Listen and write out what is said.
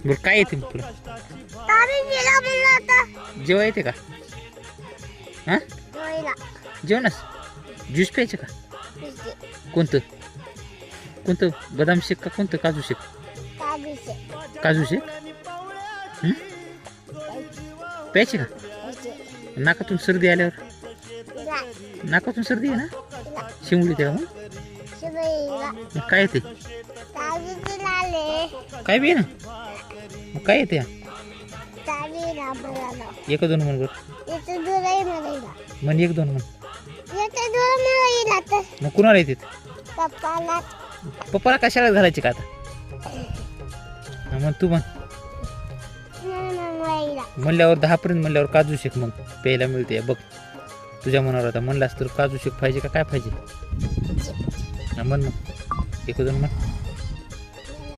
बरं काय येते मग तुला जेव्हा येते का हां जेवणच ज्यूस प्यायचं का कोणतं कोणतं बदाम शेक का कोणतं काजू शेक काजू शेक प्यायचे का नाकातून सर्दी आल्यावर नाकातून सर्दी आहे ना शिंगडी ते का मग काय येते काय बी ना मग काय येते एक दोन म्हण बरं म्हण एक दोन म्हण मग कुणाला येते पप्पाला कशाला घालायचे का आता मग तू म्हण म्हणल्यावर 10 पर्यंत म्हणल्यावर काजू शेक मग प्यायला मिळते बघ तुझ्या मनावर आता म्हणलास तर काजू शेक पाहिजे का काय पाहिजे म्हण मग एक दोन म्हण